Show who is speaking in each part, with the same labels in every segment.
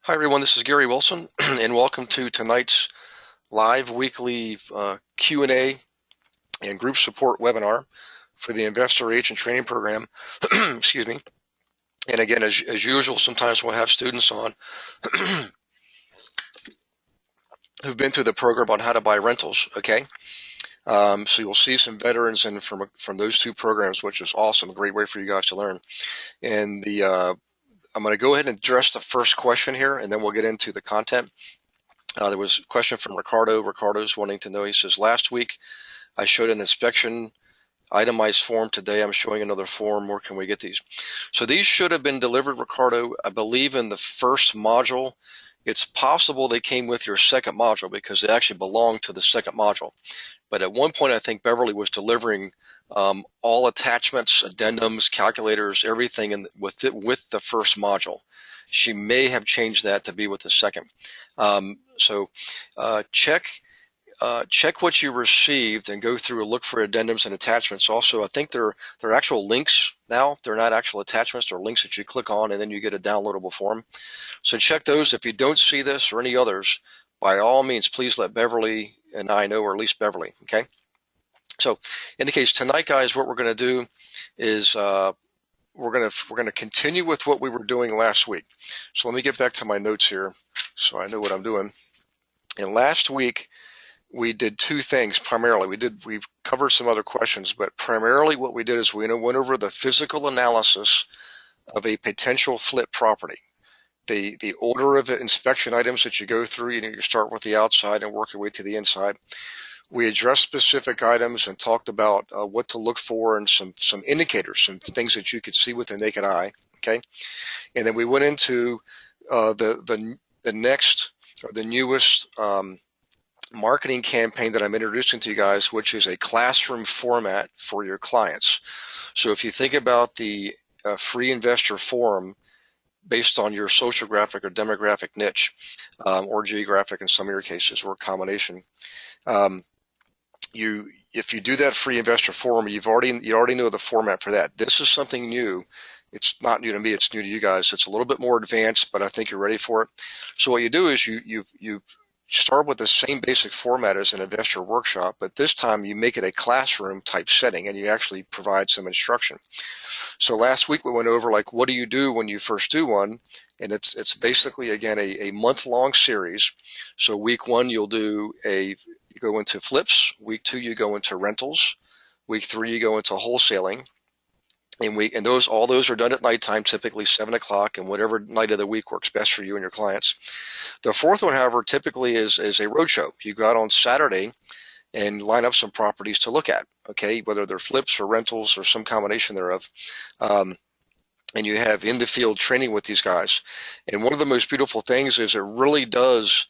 Speaker 1: Hi everyone, this is Gary Wilson, and welcome to tonight's live weekly Q&A and group support webinar for the Investor Agent Training Program. Excuse me. And again, as usual, sometimes we'll have students on who've been through the program on how to buy rentals. Okay, so you'll see some veterans and from those two programs, which is awesome. A great way for you guys to learn. And I'm going to go ahead and address the first question here, and then we'll get into the content. There was a question from Ricardo. Ricardo's wanting to know, he says, last week I showed an inspection itemized form. Today I'm showing another form. Where can we get these? So these should have been delivered, Ricardo, I believe in the first module. It's possible they came with your second module because they actually belong to the second module. But at one point, I think Beverly was delivering all attachments, addendums, calculators, everything with the first module. She may have changed that to be with the second. So check what you received and go through and look for addendums and attachments. Also, I think they're actual links now. They're not actual attachments. They're links that you click on and then you get a downloadable form. So check those. If you don't see this or any others, by all means, please let Beverly and I know, or at least Beverly, okay? So in the case tonight, guys, what we're going to do is we're going to continue with what we were doing last week. So let me get back to my notes here so I know what I'm doing. And last week we did two things primarily. We've covered some other questions, but primarily what we did is we went over the physical analysis of a potential flip property. The order of inspection items that you go through, you start with the outside and work your way to the inside. We addressed specific items and talked about what to look for and some indicators, some things that you could see with the naked eye. Okay, and then we went into the next or the newest marketing campaign that I'm introducing to you guys, which is a classroom format for your clients. So if you think about the free investor forum based on your sociographic or demographic niche, or geographic in some of your cases, or a combination. If you do that free investor forum, you already know the format for that. This is something new. It's not new to me. It's new to you guys. It's a little bit more advanced, but I think you're ready for it. So what you do is you start with the same basic format as an investor workshop, but this time you make it a classroom type setting and you actually provide some instruction. So last week we went over like what do you do when you first do one, and it's basically again a month-long series. So week one you go into flips, week two you go into rentals, week three you go into wholesaling. And all those are done at nighttime, typically 7 o'clock, and whatever night of the week works best for you and your clients. The fourth one, however, typically is a roadshow. You go out on Saturday and line up some properties to look at, okay, whether they're flips or rentals or some combination thereof. And you have in the field training with these guys. And one of the most beautiful things is it really does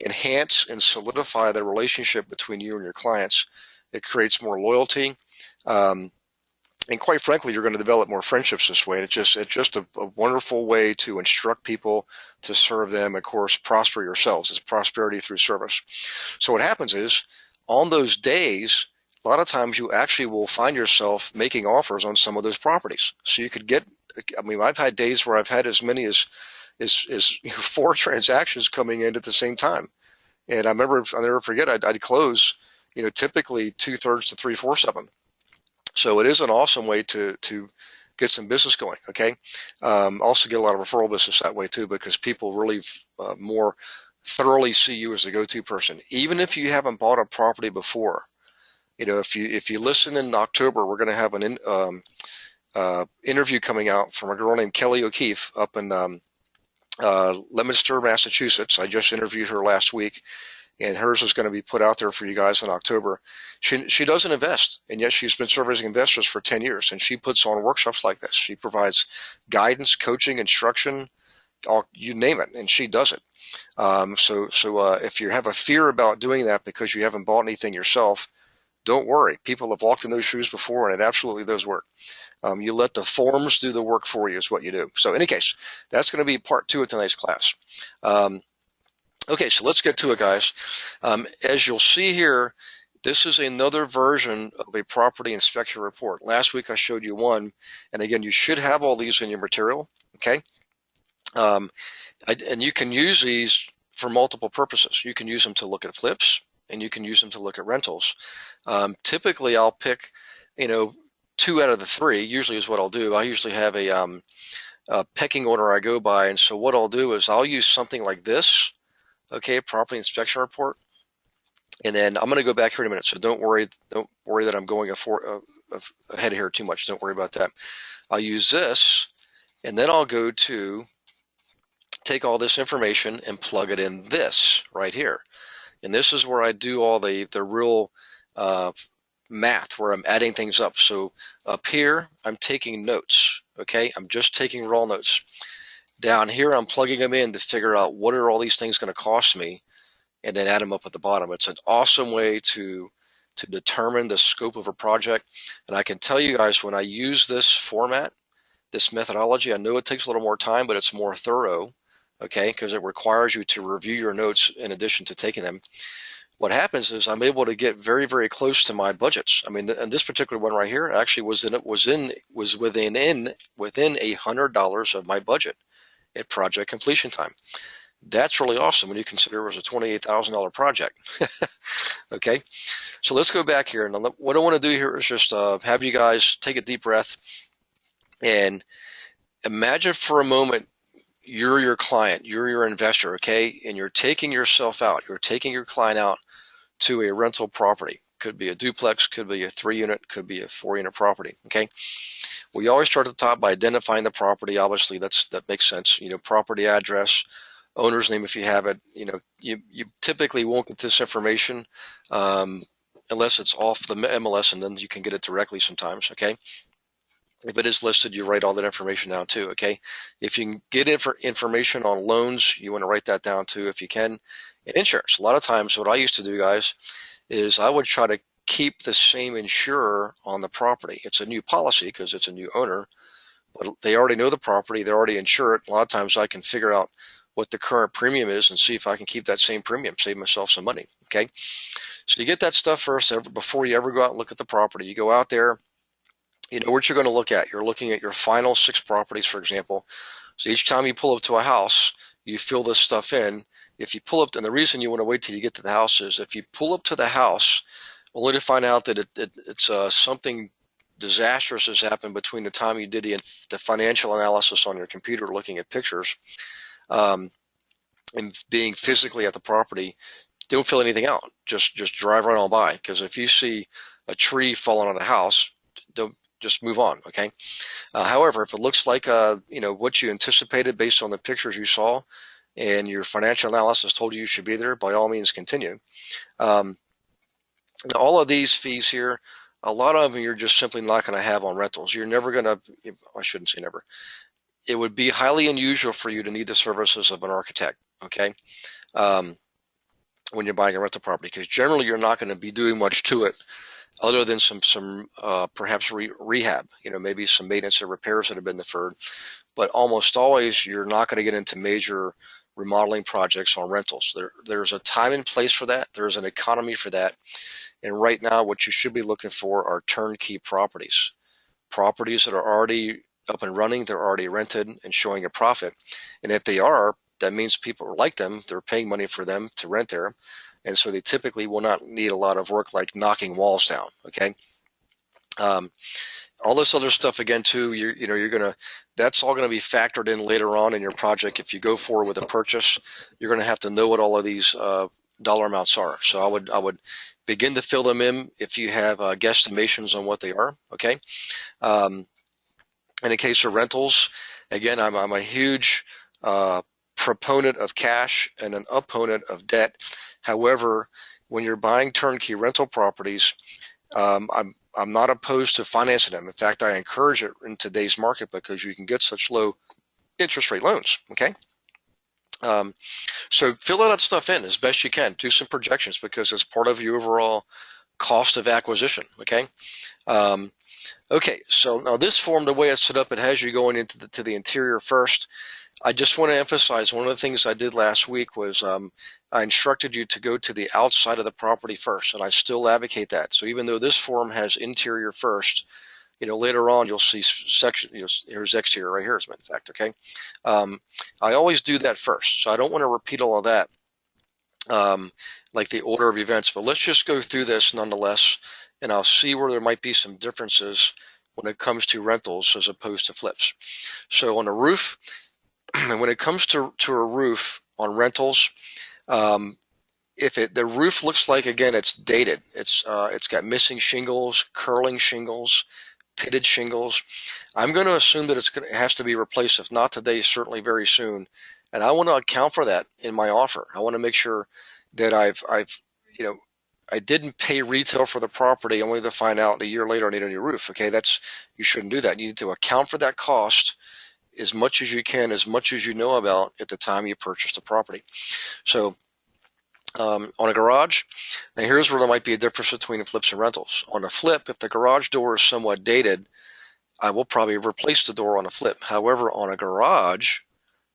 Speaker 1: enhance and solidify the relationship between you and your clients. It creates more loyalty. And quite frankly, you're going to develop more friendships this way. And it's just a wonderful way to instruct people, to serve them, of course, prosper yourselves. It's prosperity through service. So what happens is, on those days, a lot of times you actually will find yourself making offers on some of those properties. So you could get, I've had days where I've had as many as 4 transactions coming in at the same time. And I'll never forget, I'd close, typically 2/3 to 3/4 of them. So it is an awesome way to get some business going, okay? Also get a lot of referral business that way too, because people really more thoroughly see you as the go-to person. Even if you haven't bought a property before, if you listen in October, we're going to have an interview coming out from a girl named Kelly O'Keefe up in Leominster, Massachusetts. I just interviewed her last week. And hers is going to be put out there for you guys in October. She doesn't invest, and yet she's been servicing investors for 10 years, and she puts on workshops like this. She provides guidance, coaching, instruction, you name it, and she does it. So if you have a fear about doing that because you haven't bought anything yourself, don't worry. People have walked in those shoes before, and it absolutely does work. You let the forms do the work for you is what you do. So in any case, that's going to be part 2 of tonight's class. Okay, so let's get to it, guys. As you'll see here, this is another version of a property inspection report. Last week I showed you one, and again, you should have all these in your material, okay? Um, and you can use these for multiple purposes. You can use them to look at flips, and you can use them to look at rentals. Typically, I'll pick, you know, two out of the three. Usually is what I'll do. I usually have a pecking order I go by, and so what I'll do is I'll use something like this, okay, property inspection report, and then I'm going to go back here in a minute. So don't worry that I'm going ahead here too much. Don't worry about that. I'll use this, and then I'll go to take all this information and plug it in this right here. And this is where I do all the real uh, math, where I'm adding things up. So up here, I'm taking notes, okay? I'm just taking raw notes. Down here, I'm plugging them in to figure out what are all these things going to cost me, and then add them up at the bottom. It's an awesome way to determine the scope of a project. And I can tell you guys, when I use this format, this methodology, I know it takes a little more time, but it's more thorough, okay, because it requires you to review your notes in addition to taking them. What happens is I'm able to get very, very close to my budgets. I mean, and this particular one right here actually was within $100 of my budget at project completion time. That's really awesome when you consider it was a $28,000 project. Okay, so let's go back here, and what I want to do here is just have you guys take a deep breath and imagine for a moment you're your client, you're your investor, okay, and you're taking yourself out, you're taking your client out to a rental property. Could be a duplex, could be a 3-unit, could be a 4-unit property, okay? We always start at the top by identifying the property. Obviously, that makes sense. You know, property address, owner's name if you have it. You know, you typically won't get this information unless it's off the MLS, and then you can get it directly sometimes, okay? If it is listed, you write all that information down too, okay? If you can get information on loans, you want to write that down too if you can. And insurance. A lot of times what I used to do, guys, is I would try to keep the same insurer on the property. It's a new policy because it's a new owner, but they already know the property, they're already insured. A lot of times I can figure out what the current premium is and see if I can keep that same premium, save myself some money, okay? So you get that stuff first before you ever go out and look at the property. You go out there, you know what you're going to look at. You're looking at your final 6 properties, for example. So each time you pull up to a house, you fill this stuff in. If you pull up, and the reason you want to wait till you get to the house is if you pull up to the house, only to find out that it's something disastrous has happened between the time you did the financial analysis on your computer looking at pictures and being physically at the property, don't fill anything out. Just drive right on by, because if you see a tree falling on a house, don't just move on, okay? However, if it looks like you know what you anticipated based on the pictures you saw, and your financial analysis told you should be there, by all means continue. All of these fees here, a lot of them you're just simply not going to have on rentals. You're never going to, I shouldn't say never. It would be highly unusual for you to need the services of an architect, okay, when you're buying a rental property, because generally you're not going to be doing much to it other than some perhaps rehab, you know, maybe some maintenance or repairs that have been deferred. But almost always you're not going to get into major remodeling projects on rentals. There's a time and place for that. There's an economy for that. And right now what you should be looking for are turnkey properties. Properties that are already up and running, they're already rented and showing a profit. And if they are, that means people like them, they're paying money for them to rent there. And so they typically will not need a lot of work like knocking walls down, okay? All this other stuff again too, that's all gonna be factored in later on in your project. If you go forward with a purchase, you're gonna have to know what all of these dollar amounts are. So I would begin to fill them in if you have guesstimations on what they are, okay? In the case of rentals, again, I'm a huge proponent of cash and an opponent of debt. However, when you're buying turnkey rental properties, I'm not opposed to financing them. In fact, I encourage it in today's market because you can get such low interest rate loans, okay? So fill all that stuff in as best you can. Do some projections because it's part of your overall cost of acquisition, okay? Okay, so now this form, the way it's set up, it has you going into the interior first. I just want to emphasize one of the things I did last week was I instructed you to go to the outside of the property first, and I still advocate that. So even though this form has interior first, later on you'll see section, here's exterior right here, as a matter of fact, okay? I always do that first, so I don't want to repeat all of that, like the order of events, but let's just go through this nonetheless, and I'll see where there might be some differences when it comes to rentals as opposed to flips. So on a roof, when it comes to a roof on rentals, if the roof looks like, again, it's dated, it's got missing shingles, curling shingles, pitted shingles, I'm going to assume that it has to be replaced, if not today, certainly very soon. And I want to account for that in my offer. I want to make sure that I didn't pay retail for the property only to find out a year later I need a new roof. Okay, you shouldn't do that. You need to account for that cost as much as you can, as much as you know about at the time you purchased the property. So on a garage, now here's where there might be a difference between flips and rentals. On a flip, if the garage door is somewhat dated, I will probably replace the door on a flip. However, on a garage,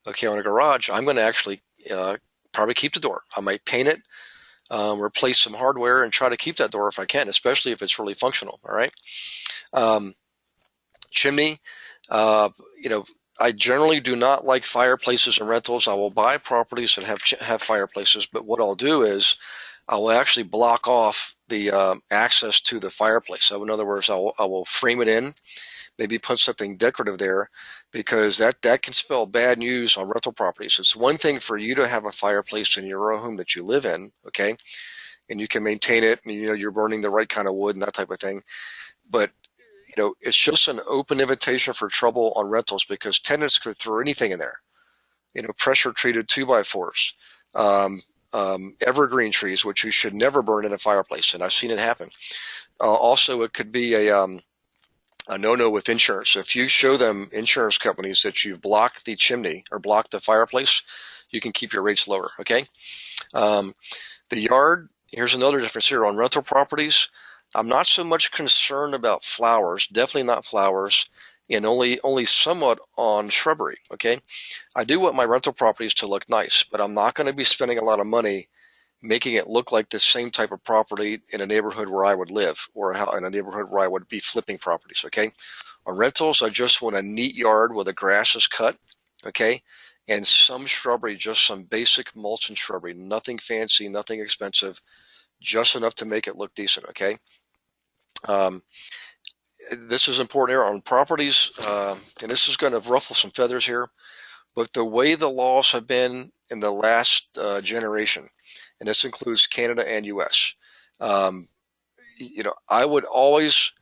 Speaker 1: I'm going to actually probably keep the door. I might paint it, replace some hardware, and try to keep that door if I can, especially if it's really functional. All right. Chimney, I generally do not like fireplaces and rentals. I will buy properties that have fireplaces, but what I'll do is I will actually block off the access to the fireplace. So in other words, I will frame it in, maybe put something decorative there, because that can spell bad news on rental properties. It's one thing for you to have a fireplace in your own home that you live in, okay, and you can maintain it, and you're burning the right kind of wood and that type of thing. But it's just an open invitation for trouble on rentals, because tenants could throw anything in there. Pressure treated 2x4s, evergreen trees, which you should never burn in a fireplace, and I've seen it happen. Also, it could be a no-no with insurance. If you show them, insurance companies, that you've blocked the chimney or blocked the fireplace, you can keep your rates lower, okay? The yard, here's another difference here. On rental properties, I'm not so much concerned about flowers, definitely not flowers, and only somewhat on shrubbery, okay? I do want my rental properties to look nice, but I'm not going to be spending a lot of money making it look like the same type of property in a neighborhood where I would live, or in a neighborhood where I would be flipping properties, okay? On rentals, I just want a neat yard where the grass is cut, okay? And some shrubbery, just some basic mulch and shrubbery, nothing fancy, nothing expensive, just enough to make it look decent, okay? This is important here on properties, and this is going to ruffle some feathers here, but the way the laws have been in the last generation, and this includes Canada and US, I would always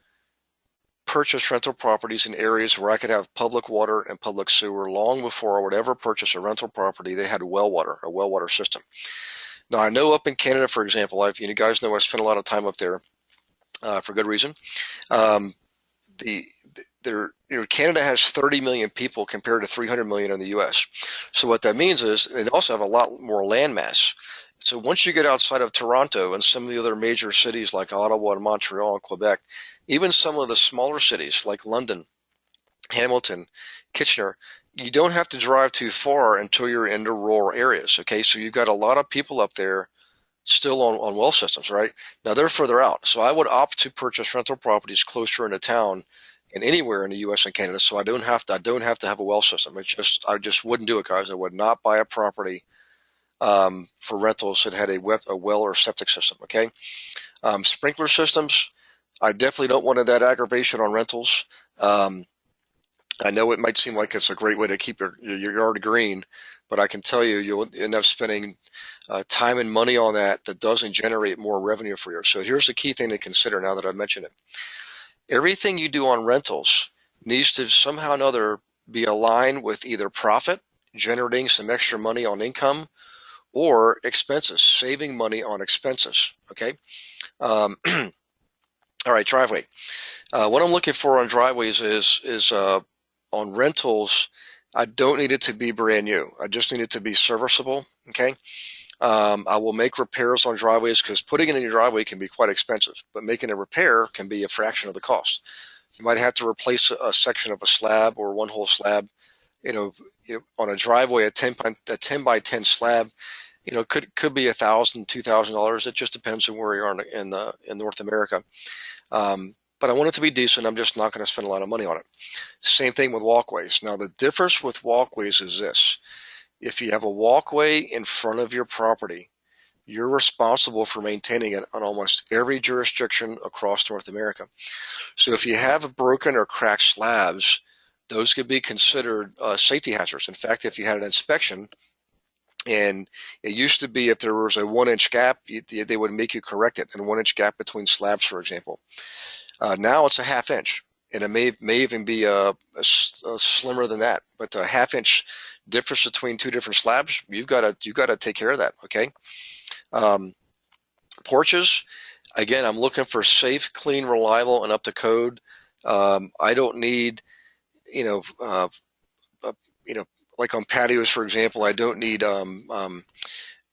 Speaker 1: purchase rental properties in areas where I could have public water and public sewer. Long before I would ever purchase a rental property, they had a well water system. Now, I know up in Canada, for example, you guys know I spent a lot of time up there for good reason. Canada has 30 million people compared to 300 million in the U.S. So what that means is they also have a lot more land mass. So once you get outside of Toronto and some of the other major cities like Ottawa and Montreal and Quebec, even some of the smaller cities like London, Hamilton, Kitchener, you don't have to drive too far until you're into rural areas. Okay, so you've got a lot of people up there still on well systems, right? Now they're further out. So I would opt to purchase rental properties closer into town and anywhere in the US and Canada, so I don't have to have a well system. I just wouldn't do it, guys. I would not buy a property for rentals that had a well or septic system, okay? Sprinkler systems, I definitely don't want that aggravation on rentals. I know it might seem like it's a great way to keep your yard green, but I can tell you, you'll end up spending time and money on that doesn't generate more revenue for you. So here's the key thing to consider now that I've mentioned it. Everything you do on rentals needs to somehow or another be aligned with either profit, generating some extra money on income, or expenses, saving money on expenses, okay? All right, driveway. What I'm looking for on driveways is on rentals, I don't need it to be brand new. I just need it to be serviceable, okay? I will make repairs on driveways, because putting it in your driveway can be quite expensive, but making a repair can be a fraction of the cost. You might have to replace a section of a slab or one whole slab. On a driveway, a 10 by 10 slab, could be $1,000, $2,000. It just depends on where you are in North America. but I want it to be decent. I'm just not going to spend a lot of money on it. Same thing with walkways. Now, the difference with walkways is this. If you have a walkway in front of your property, you're responsible for maintaining it on almost every jurisdiction across North America. So if you have broken or cracked slabs, those could be considered safety hazards. In fact, if you had an inspection, and it used to be if there was a 1-inch gap, they would make you correct it, and a 1-inch gap between slabs, for example. Now it's a ½ inch, and it may even be slimmer than that. But a ½ inch difference between two different slabs, you've got to take care of that. Okay. Porches, again, I'm looking for safe, clean, reliable, and up to code. I don't need, you know, you know, like on patios, for example, I don't need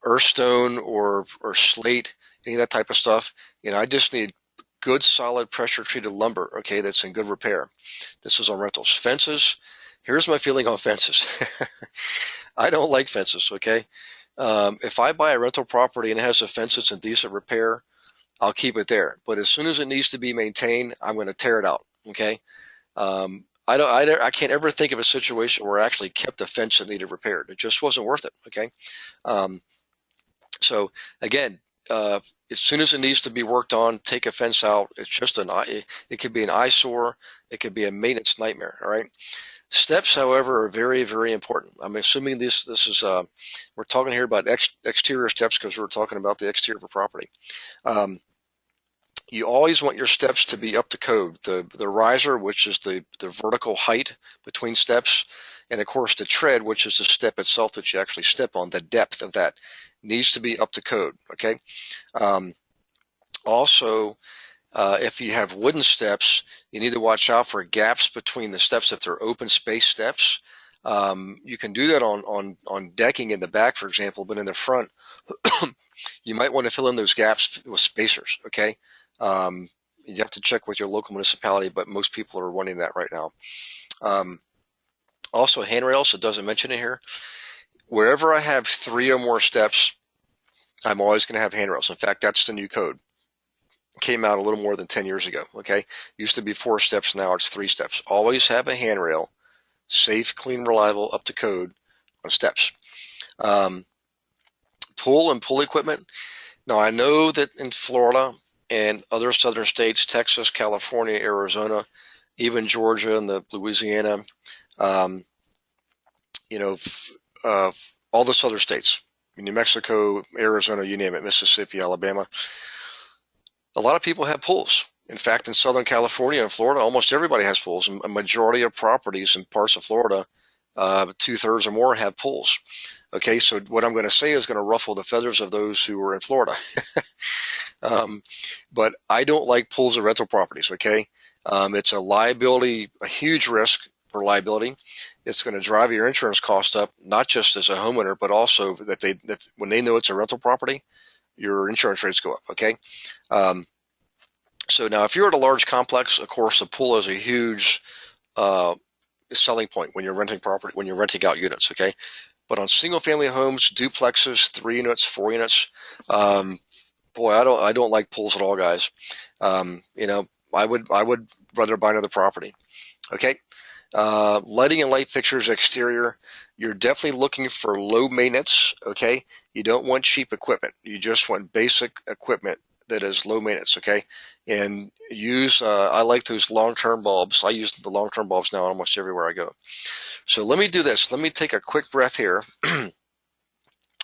Speaker 1: earthstone or slate, any of that type of stuff. I just need good, solid, pressure-treated lumber, okay, that's in good repair. This is on rentals. Fences, here's my feeling on fences. I don't like fences, okay? If I buy a rental property and it has a fence that's in decent repair, I'll keep it there. But as soon as it needs to be maintained, I'm going to tear it out, okay? I can't ever think of a situation where I actually kept a fence that needed repaired. It just wasn't worth it, okay? So again, as soon as it needs to be worked on, take a fence out. It's just it could be an eyesore. It could be a maintenance nightmare, all right? Steps, however, are very, very important. I'm assuming this is, we're talking here about exterior steps because we're talking about the exterior of a property. You always want your steps to be up to code. The riser, which is the vertical height between steps, and of course the tread, which is the step itself that you actually step on, the depth of that needs to be up to code, okay? Also, if you have wooden steps, you need to watch out for gaps between the steps if they're open space steps. You can do that on decking in the back, for example, but in the front, you might want to fill in those gaps with spacers, okay? You have to check with your local municipality, but most people are wanting that right now. Also, handrails, it doesn't mention it here. Wherever I have 3 or more steps, I'm always going to have handrails. In fact, that's the new code. It came out a little more than 10 years ago, okay? Used to be 4 steps, now it's 3 steps. Always have a handrail, safe, clean, reliable, up to code on steps. Pool and pool equipment. Now, I know that in Florida and other southern states, Texas, California, Arizona, even Georgia and the Louisiana, all the southern states, New Mexico, Arizona, you name it, Mississippi, Alabama, a lot of people have pools. In fact, in Southern California and Florida, almost everybody has pools. A majority of properties in parts of Florida, 2/3 or more, have pools. Okay, so what I'm going to say is going to ruffle the feathers of those who are in Florida. But I don't like pools of rental properties, okay? It's a liability, a huge risk for liability. It's going to drive your insurance costs up, not just as a homeowner, but also that when they know it's a rental property, your insurance rates go up, okay? So now if you're at a large complex, of course, a pool is a huge selling point when you're renting property, when you're renting out units, okay? But on single family homes, duplexes, 3 units, 4 units, boy, I don't like pools at all, guys. I would rather buy another property. Okay. Lighting and light fixtures exterior, you're definitely looking for low maintenance. Okay. You don't want cheap equipment. You just want basic equipment that is low maintenance. Okay. And I like those long-term bulbs. I use the long-term bulbs now almost everywhere I go. So let me do this. Let me take a quick breath here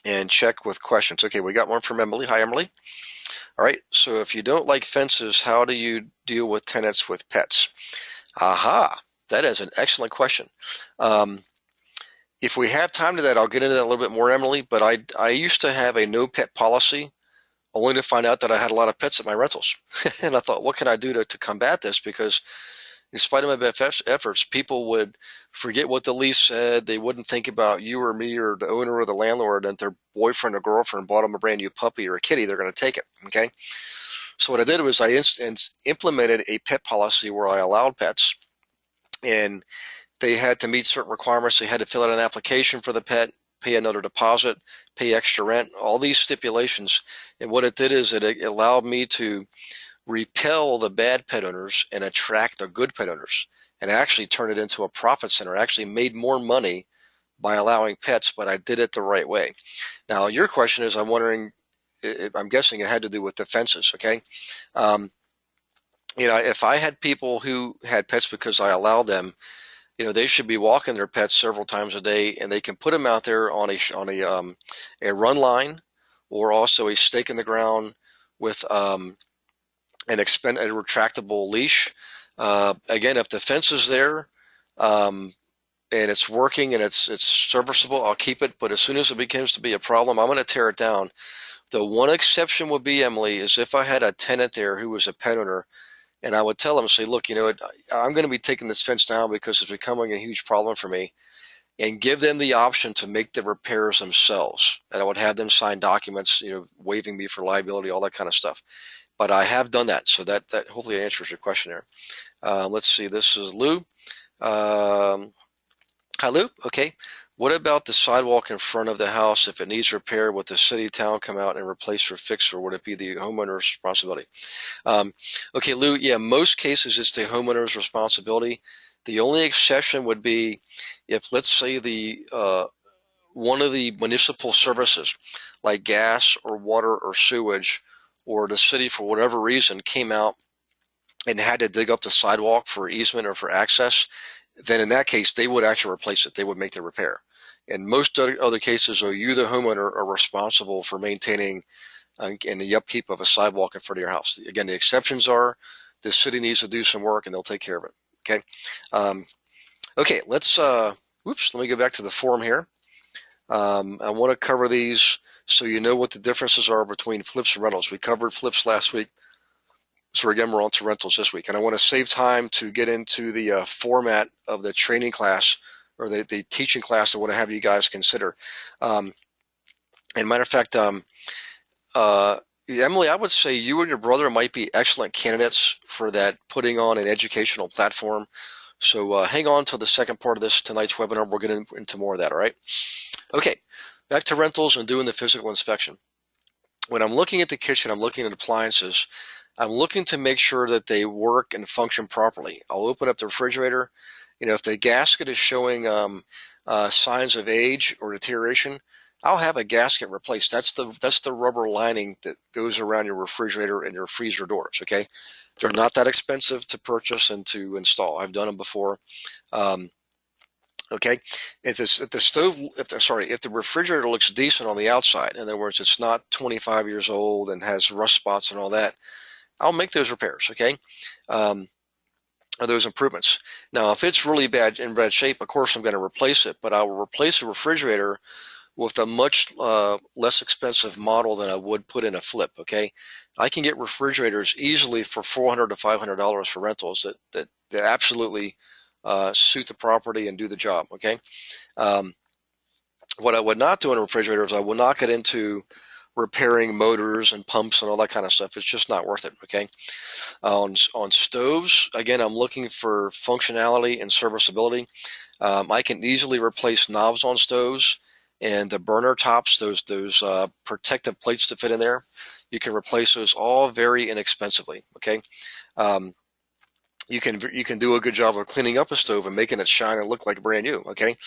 Speaker 1: and check with questions. Okay. We got one from Emily. Hi, Emily. All right, so if you don't like fences, how do you deal with tenants with pets? Aha, that is an excellent question. If we have time to that, I'll get into that a little bit more, Emily, but I used to have a no pet policy only to find out that I had a lot of pets at my rentals. And I thought, what can I do to combat this? Because in spite of my best efforts, people would forget what the lease said. They wouldn't think about you or me or the owner or the landlord, and their boyfriend or girlfriend bought them a brand new puppy or a kitty. They're going to take it. Okay. So what I did was I implemented a pet policy where I allowed pets, and they had to meet certain requirements. They had to fill out an application for the pet, pay another deposit, pay extra rent, all these stipulations. And what it did is it allowed me to repel the bad pet owners and attract the good pet owners, and actually turn it into a profit center. I actually made more money by allowing pets, but I did it the right way. Now, your question is, I'm wondering, I'm guessing it had to do with the fences, okay? Um, if I had people who had pets because I allowed them, they should be walking their pets several times a day, and they can put them out there on a run line, or also a stake in the ground with a retractable leash. Again, if the fence is there, and it's working and it's serviceable, I'll keep it. But as soon as it begins to be a problem, I'm going to tear it down. The one exception would be, Emily, is if I had a tenant there who was a pet owner, and I would tell them, say, look, I'm going to be taking this fence down because it's becoming a huge problem for me, and give them the option to make the repairs themselves. And I would have them sign documents, waiving me for liability, all that kind of stuff. But I have done that, so that hopefully answers your question there. Let's see. This is Lou. Hi, Lou. Okay. What about the sidewalk in front of the house? If it needs repair, would the city, town come out and replace or fix, or would it be the homeowner's responsibility? Okay, Lou. Yeah, most cases it's the homeowner's responsibility. The only exception would be if, let's say, the one of the municipal services, like gas or water or sewage, or the city for whatever reason came out and had to dig up the sidewalk for easement or for access, then in that case, they would actually replace it. They would make the repair. In most other cases, you, the homeowner, are responsible for maintaining and the upkeep of a sidewalk in front of your house. Again, the exceptions are the city needs to do some work and they'll take care of it. Okay. Okay, let me go back to the form here. I want to cover these so you know what the differences are between flips and rentals. We covered flips last week. So again, we're on to rentals this week, and I want to save time to get into the format of the training class, or the teaching class I want to have you guys consider. And matter of fact, Emily, I would say you and your brother might be excellent candidates for that, putting on an educational platform. So hang on till the second part of tonight's webinar. We'll get into more of that, all right? Okay, back to rentals and doing the physical inspection. When I'm looking at the kitchen, I'm looking at appliances. I'm looking to make sure that they work and function properly. I'll open up the refrigerator. If the gasket is showing signs of age or deterioration, I'll have a gasket replaced. That's the rubber lining that goes around your refrigerator and your freezer doors. Okay, they're not that expensive to purchase and to install. I've done them before. Okay, if the refrigerator looks decent on the outside, in other words, it's not 25 years old and has rust spots and all that, I'll make those repairs, okay, or those improvements. Now, if it's really in bad shape, of course I'm going to replace it, but I will replace the refrigerator with a much less expensive model than I would put in a flip, okay? I can get refrigerators easily for $400 to $500 for rentals that absolutely suit the property and do the job, okay? What I would not do in a refrigerator is I will not get into repairing motors and pumps and all that kind of stuff. It's just not worth it, okay? On stoves, again, I'm looking for functionality and serviceability. I can easily replace knobs on stoves, and the burner tops, those protective plates that fit in there, you can replace those all very inexpensively, okay? You can do a good job of cleaning up a stove and making it shine and look like brand new, okay?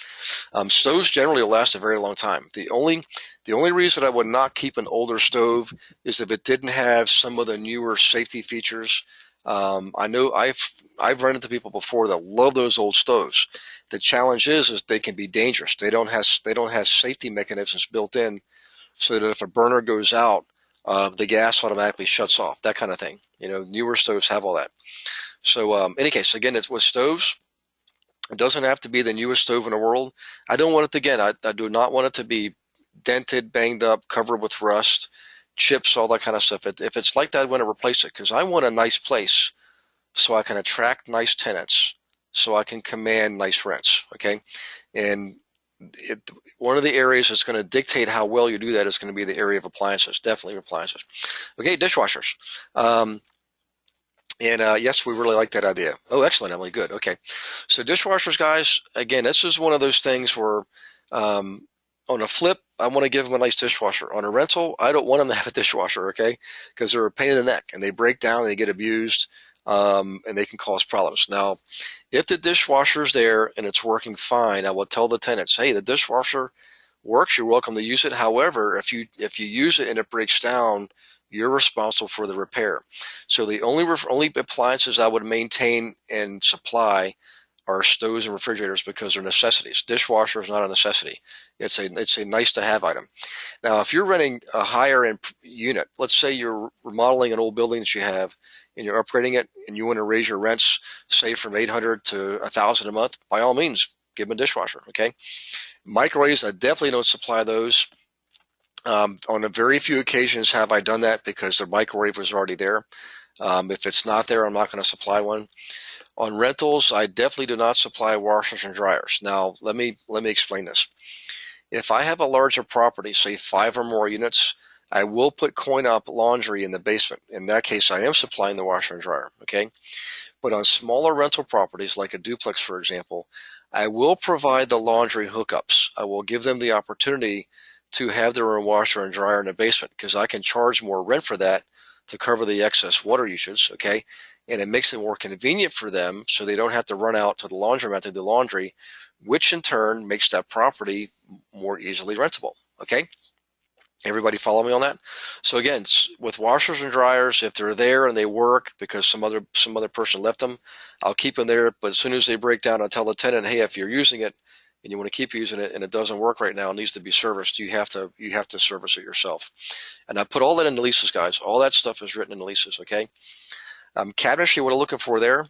Speaker 1: Stoves generally will last a very long time. The only reason I would not keep an older stove is if it didn't have some of the newer safety features. I know I've run into people before that love those old stoves. The challenge is they can be dangerous. They don't have safety mechanisms built in, so that if a burner goes out, the gas automatically shuts off. That kind of thing. Newer stoves have all that. So in any case, again, it's with stoves. It doesn't have to be the newest stove in the world. I don't want it to, again, I do not want it to be dented, banged up, covered with rust, chips, all that kind of stuff. If it's like that, I want to replace it, because I want a nice place so I can attract nice tenants, so I can command nice rents, okay? And one of the areas that's going to dictate how well you do that is going to be the area of appliances, definitely appliances. Okay, dishwashers. Yes, we really like that idea. Oh, excellent, Emily. Good. Okay. So dishwashers, guys, again, this is one of those things where On a flip, I want to give them a nice dishwasher. On a rental, I don't want them to have a dishwasher, okay? Because they're a pain in the neck and they break down, they get abused, and they can cause problems. Now, if the dishwasher's there and it's working fine, I will tell the tenants, hey, the dishwasher works. You're welcome to use it. However, if you use it and it breaks down, you're responsible for the repair. So the only appliances I would maintain and supply are stoves and refrigerators because they're necessities. Dishwasher is not a necessity. It's a nice to have item. Now, if you're renting a higher end unit, let's say you're remodeling an old building that you have and you're upgrading it and you want to raise your rents, say from 800 to 1,000 a month, by all means, give them a dishwasher. Okay. Microwaves, I definitely don't supply those. On a very few occasions have I done that because the microwave was already there. If it's not there, I'm not going to supply one. On rentals, I definitely do not supply washers and dryers. Now, let me explain this. If I have a larger property, say 5 or more units, I will put coin-op laundry in the basement. In that case, I am supplying the washer and dryer, okay? But on smaller rental properties, like a duplex, for example, I will provide the laundry hookups. I will give them the opportunity to have their own washer and dryer in the basement because I can charge more rent for that to cover the excess water usage, okay? And it makes it more convenient for them so they don't have to run out to the laundromat to do laundry, which in turn makes that property more easily rentable, okay? Everybody follow me on that? So again, with washers and dryers, if they're there and they work because some other person left them, I'll keep them there. But as soon as they break down, I'll tell the tenant, hey, if you're using it and you want to keep using it and it doesn't work right now, it needs to be serviced. You have to service it yourself. And I put all that in the leases, guys. All that stuff is written in the leases. Okay. Cabinetry, what I'm looking for there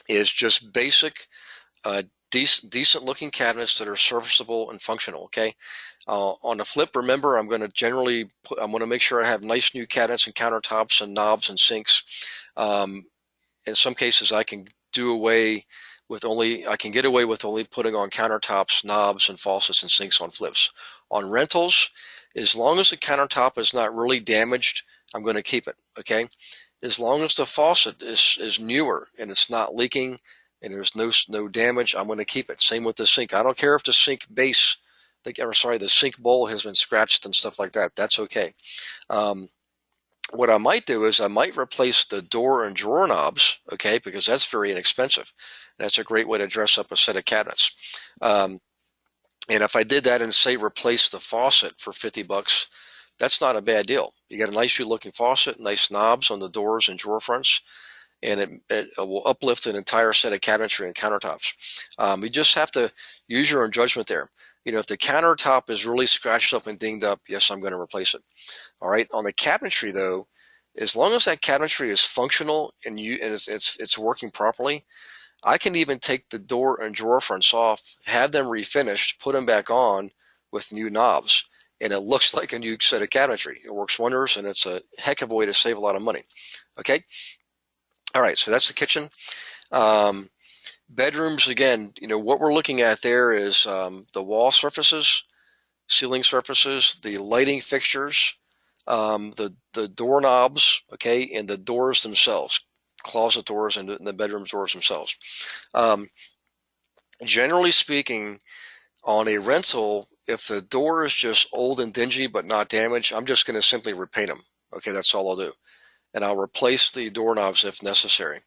Speaker 1: is just basic, decent looking cabinets that are serviceable and functional. Okay. On the flip, remember, I'm going to make sure I have nice new cabinets and countertops and knobs and sinks. In some cases, I can get away with only putting on countertops, knobs, and faucets and sinks on flips. On rentals, as long as the countertop is not really damaged, I'm going to keep it. Okay. As long as the faucet is newer and it's not leaking and there's no damage, I'm going to keep it. Same with the sink. I don't care if the sink base, the sink bowl has been scratched and stuff like that. That's okay. What I might do is I might replace the door and drawer knobs, okay, because that's very inexpensive. That's a great way to dress up a set of cabinets. And if I did that and say replace the faucet for $50, that's not a bad deal. You got a nice looking faucet, nice knobs on the doors and drawer fronts, and it will uplift an entire set of cabinetry and countertops. You just have to use your own judgment there. If the countertop is really scratched up and dinged up, yes, I'm going to replace it. All right. On the cabinetry, though, as long as that cabinetry is functional and it's working properly, I can even take the door and drawer fronts off, have them refinished, put them back on with new knobs, and it looks like a new set of cabinetry. It works wonders, and it's a heck of a way to save a lot of money. Okay. All right. So that's the kitchen. Bedrooms, again, what we're looking at there is the wall surfaces, ceiling surfaces, the lighting fixtures, the doorknobs, okay, and the doors themselves, closet doors and the bedroom doors themselves. Generally speaking, on a rental, if the door is just old and dingy but not damaged, I'm just going to simply repaint them. Okay, that's all I'll do. And I'll replace the doorknobs if necessary.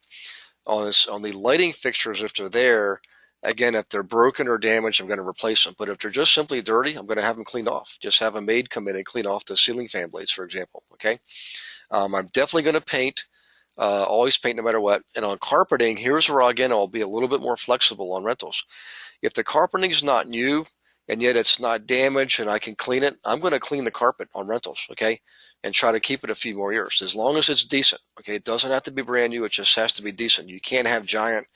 Speaker 1: On the lighting fixtures, if they're there, again, if they're broken or damaged, I'm going to replace them. But if they're just simply dirty, I'm going to have them cleaned off. Just have a maid come in and clean off the ceiling fan blades, for example. Okay. I'm definitely going to paint. Always paint no matter what. And on carpeting, here's where again I'll be a little bit more flexible on rentals. If the carpeting is not new and yet it's not damaged and I can clean it, I'm going to clean the carpet on rentals. Okay. And try to keep it a few more years, as long as it's decent. Okay, it doesn't have to be brand new; it just has to be decent. You can't have giant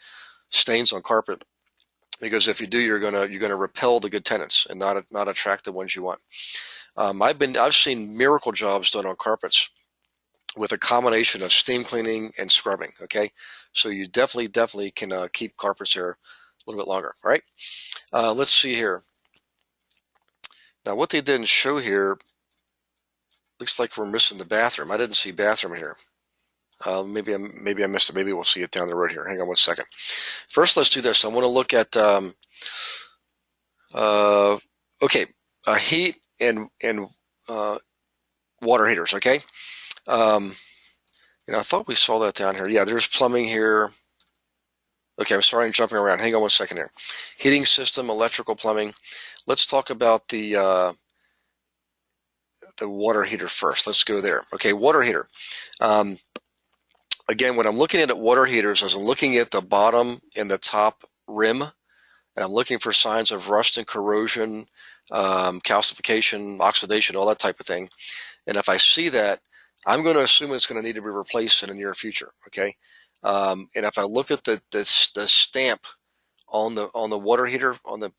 Speaker 1: stains on carpet because if you do, you're gonna repel the good tenants and not attract the ones you want. I've seen miracle jobs done on carpets with a combination of steam cleaning and scrubbing. Okay, so you definitely can keep carpets there a little bit longer. All right, let's see here. Now, what they didn't show here. Looks like we're missing the bathroom. I didn't see bathroom here. Maybe I missed it. Maybe we'll see it down the road here. Hang on one second. First, let's do this. I want to look at. Okay, heat and water heaters. Okay. Um, I thought we saw that down here. Yeah, there's plumbing here. Okay, I'm sorry I'm jumping around. Hang on one second here. Heating system, electrical, plumbing. Let's talk about the water heater first. Let's go there. Okay, water heater. Um, Again, when I'm looking at water heaters, as I'm looking at the bottom and the top rim, and I'm looking for signs of rust and corrosion, calcification, oxidation, all that type of thing. And if I see that, I'm going to assume it's going to need to be replaced in the near future. Okay. And if I look at the stamp on the water heater and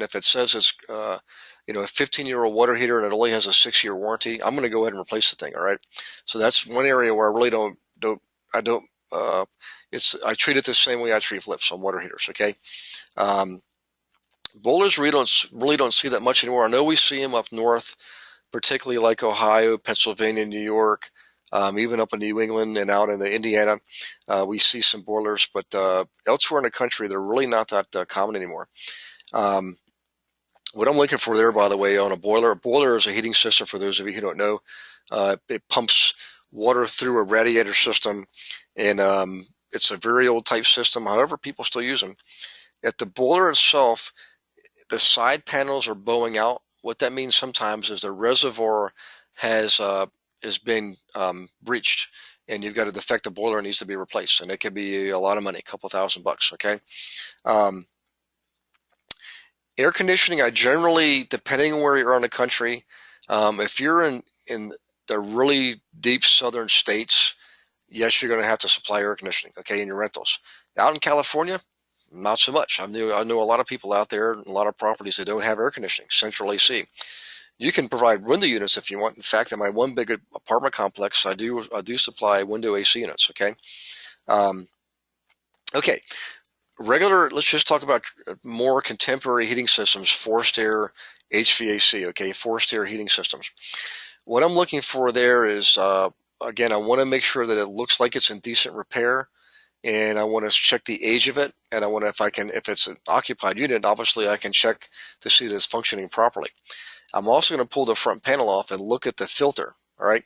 Speaker 1: if it says it's a 15-year-old water heater and it only has a 6-year warranty, I'm going to go ahead and replace the thing. All right. So that's one area where I really don't I don't I treat it the same way I treat flips on water heaters. Okay. Um, Boilers really don't see that much anymore. I know we see them up north, particularly like Ohio, Pennsylvania, New York, even up in New England and out in the Indiana. We see some boilers, but elsewhere in the country, they're really not that common anymore. Um, what I'm looking for there, by the way, on a boiler is a heating system, for those of you who don't know. It pumps water through a radiator system, and it's a very old type system. However, people still use them. At the boiler itself, the side panels are bowing out. What that means sometimes is the reservoir has been breached, and you've got a defective boiler and needs to be replaced, and it could be a lot of money, a couple $1,000. Okay. Um, Air conditioning, I generally, depending on where you're in the country, if you're in the really deep southern states, yes, you're going to have to supply air conditioning. Okay, in your rentals. Out in California, not so much. I know a lot of people out there, a lot of properties that don't have air conditioning, central AC. You can provide window units if you want. In fact, in my one big apartment complex, I do supply window AC units. Okay. Um, okay. Let's just talk about more contemporary heating systems, forced air, HVAC. Okay, forced air heating systems. What I'm looking for there is, again, I want to make sure that it looks like it's in decent repair, and I want to check the age of it, and I want to, if it's an occupied unit, obviously I can check to see that it's functioning properly. I'm also going to pull the front panel off and look at the filter. All right.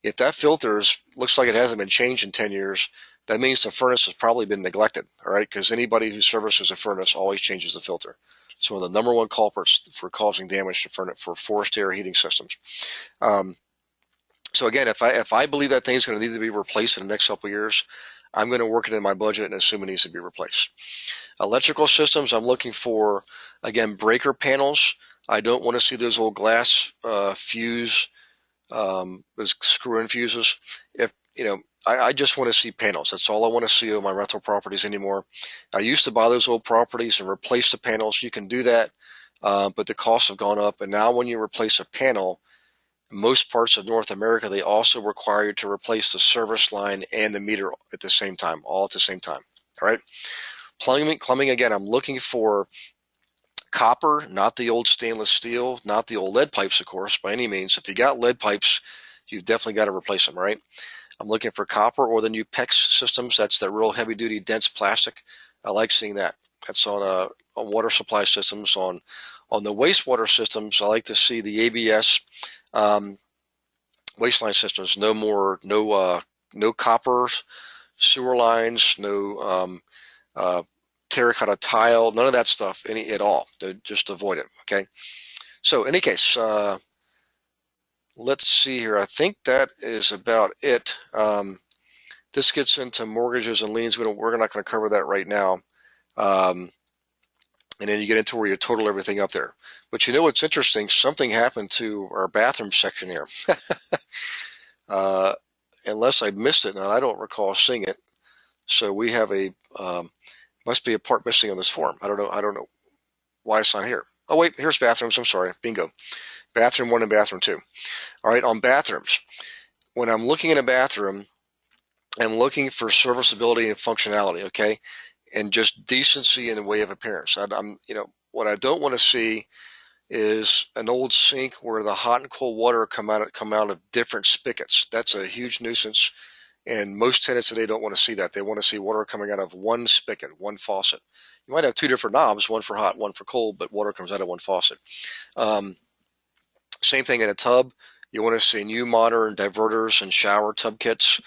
Speaker 1: If that filter looks like it hasn't been changed in 10 years, that means the furnace has probably been neglected. All right. Because anybody who services a furnace always changes the filter. It's one of the number one culprits for causing damage to furnace for forced air heating systems. Um, so again, if I believe that thing's going to need to be replaced in the next couple of years, I'm going to work it in my budget and assume it needs to be replaced. Electrical systems, I'm looking for, again, breaker panels. I don't want to see those old glass fuse, those screw-in fuses. If I just want to see panels. That's all I want to see on my rental properties anymore. I used to buy those old properties and replace the panels. You can do that, but the costs have gone up. And now when you replace a panel, in most parts of North America, they also require you to replace the service line and the meter at the same time, all at the same time. All right. Plumbing again, I'm looking for copper, not the old stainless steel, not the old lead pipes, of course, by any means. If you got lead pipes, you've definitely got to replace them, right? I'm looking for copper or the new PEX systems. That's the real heavy duty, dense plastic. I like seeing that. That's on water supply systems. On the wastewater systems, I like to see the ABS wasteline systems. No copper sewer lines, no terracotta tile, none of that stuff at all. Just avoid it. Okay. So in any case, let's see here. I think that is about it. This gets into mortgages and liens. We're not going to cover that right now. And then you get into where you total everything up there. But you know what's interesting? Something happened to our bathroom section here. Unless I missed it, and I don't recall seeing it. So we have must be a part missing on this form. I don't know why it's not here. Oh wait, here's bathrooms. I'm sorry. Bingo. Bathroom 1 and bathroom 2. All right, on bathrooms. When I'm looking at a bathroom, I'm looking for serviceability and functionality, okay? And just decency in the way of appearance. What I don't want to see is an old sink where the hot and cold water come out of different spigots. That's a huge nuisance. And most tenants today don't want to see that. They want to see water coming out of one spigot, one faucet. You might have 2 different knobs, one for hot, one for cold, but water comes out of one faucet. Same thing in a tub. You want to see new modern diverters and shower tub kits.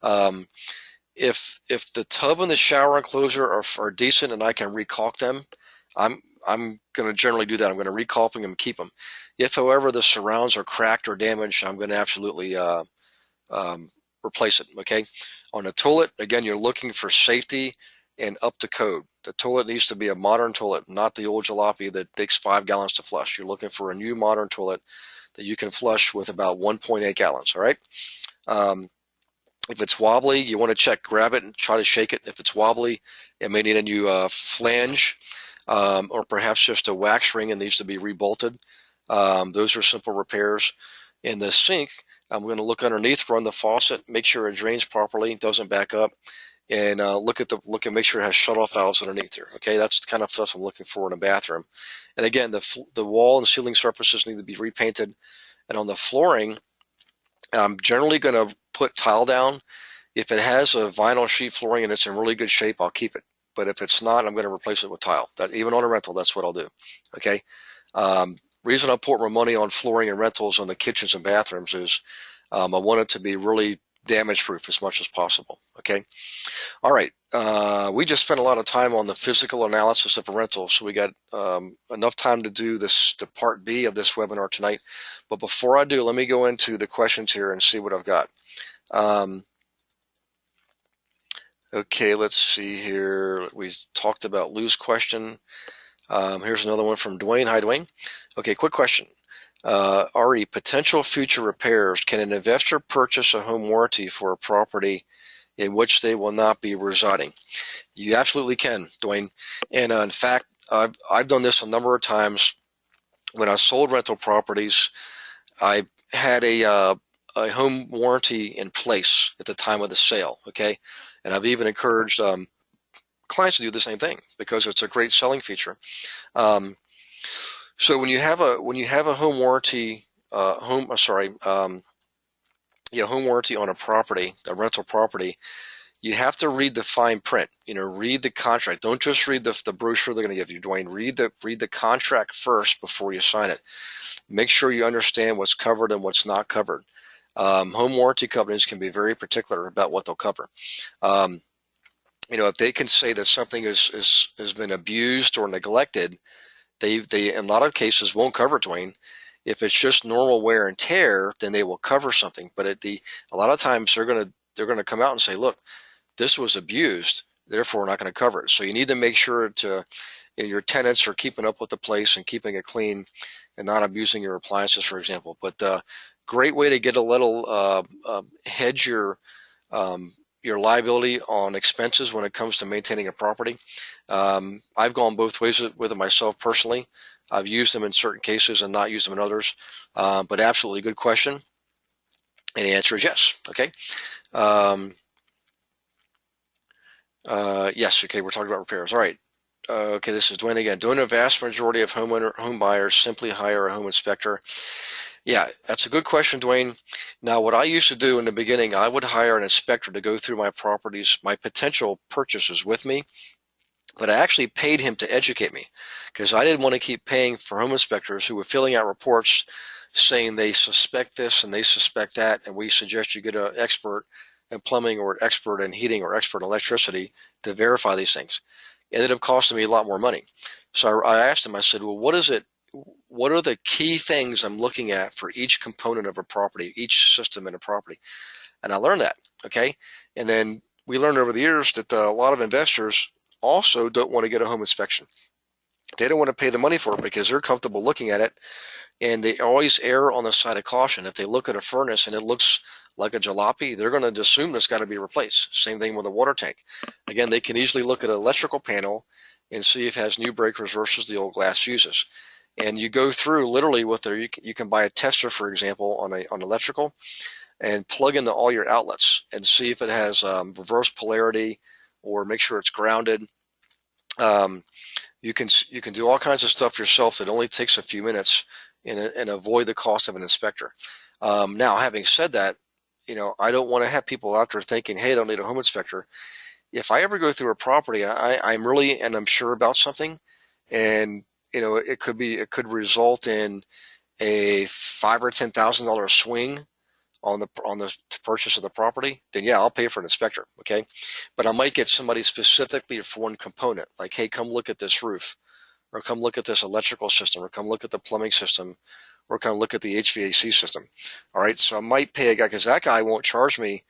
Speaker 1: Um, if the tub and the shower enclosure are decent and I can recaulk them, I'm going to generally do that. I'm going to recaulk them and keep them. If, however, the surrounds are cracked or damaged, I'm going to absolutely replace it. Okay. On the toilet, again, you're looking for safety and up to code. The toilet needs to be a modern toilet, not the old jalopy that takes 5 gallons to flush. You're looking for a new modern toilet that you can flush with about 1.8 gallons. All right. Um, if it's wobbly, you want to check, grab it and try to shake it. If it's wobbly, it may need a new flange, or perhaps just a wax ring and needs to be rebolted. Those are simple repairs. In the sink, I'm going to look underneath, run the faucet, make sure it drains properly, doesn't back up, and look and make sure it has shut-off valves underneath there. Okay, that's the kind of stuff I'm looking for in a bathroom. And again, the wall and ceiling surfaces need to be repainted. And on the flooring, I'm generally going to put tile down. If it has a vinyl sheet flooring and it's in really good shape, I'll keep it. But if it's not, I'm going to replace it with tile. That even on a rental, that's what I'll do. Okay. Reason I put more money on flooring and rentals on the kitchens and bathrooms is I want it to be really damage proof as much as possible. Okay. All right. We just spent a lot of time on the physical analysis of a rental, so we got enough time to do the part B of this webinar tonight. But before I do, let me go into the questions here and see what I've got. Okay, let's see here. We talked about Lou's question. Here's another one from Dwayne. Hi, Dwayne. Okay, quick question. RE, potential future repairs. Can an investor purchase a home warranty for a property in which they will not be residing? You absolutely can, Dwayne. And in fact, I've done this a number of times. When I sold rental properties, I had a home warranty in place at the time of the sale. Okay, and I've even encouraged clients to do the same thing because it's a great selling feature. So when you have a home warranty, home warranty on a property, a rental property, you have to read the fine print. Read the contract. Don't just read the brochure they're going to give you, Dwayne. Read the contract first before you sign it. Make sure you understand what's covered and what's not covered. Home warranty companies can be very particular about what they'll cover. If they can say that something has been abused or neglected, they in a lot of cases won't cover it, Dwayne. If it's just normal wear and tear, then they will cover something. But a lot of times they're gonna come out and say, look, this was abused, therefore we're not going to cover it. So you need to make sure your tenants are keeping up with the place and keeping it clean and not abusing your appliances, for example. But great way to get a little hedge your liability on expenses when it comes to maintaining a property. I've gone both ways with it myself personally. I've used them in certain cases and not used them in others. But absolutely good question. And the answer is yes. Okay. Yes. Okay. We're talking about repairs. All right. Okay. This is Dwayne again. Don't a vast majority of home buyers simply hire a home inspector? Yeah, that's a good question, Dwayne. Now, what I used to do in the beginning, I would hire an inspector to go through my properties, my potential purchases with me, but I actually paid him to educate me because I didn't want to keep paying for home inspectors who were filling out reports saying they suspect this and they suspect that, and we suggest you get an expert in plumbing or an expert in heating or expert in electricity to verify these things. It ended up costing me a lot more money. So I asked him, I said, well, what are the key things I'm looking at for each component of a property, each system in a property? And I learned that, okay? And then we learned over the years that a lot of investors also don't want to get a home inspection. They don't want to pay the money for it because they're comfortable looking at it, and they always err on the side of caution. If they look at a furnace and it looks like a jalopy, they're going to assume it's got to be replaced. Same thing with a water tank. Again, they can easily look at an electrical panel and see if it has new breakers versus the old glass fuses. And you go through literally with you can buy a tester, for example, on electrical, and plug into all your outlets and see if it has reverse polarity or make sure it's grounded. You can do all kinds of stuff yourself that only takes a few minutes and avoid the cost of an inspector. Now, having said that, I don't want to have people out there thinking, hey, I don't need a home inspector. If I ever go through a property and I'm sure about something, and it could result in a $5,000 or $10,000 swing on the purchase of the property, then yeah, I'll pay for an inspector, okay? But I might get somebody specifically for one component, like, hey, come look at this roof, or come look at this electrical system, or come look at the plumbing system, or come look at the HVAC system. All right, so I might pay a guy, because that guy won't charge me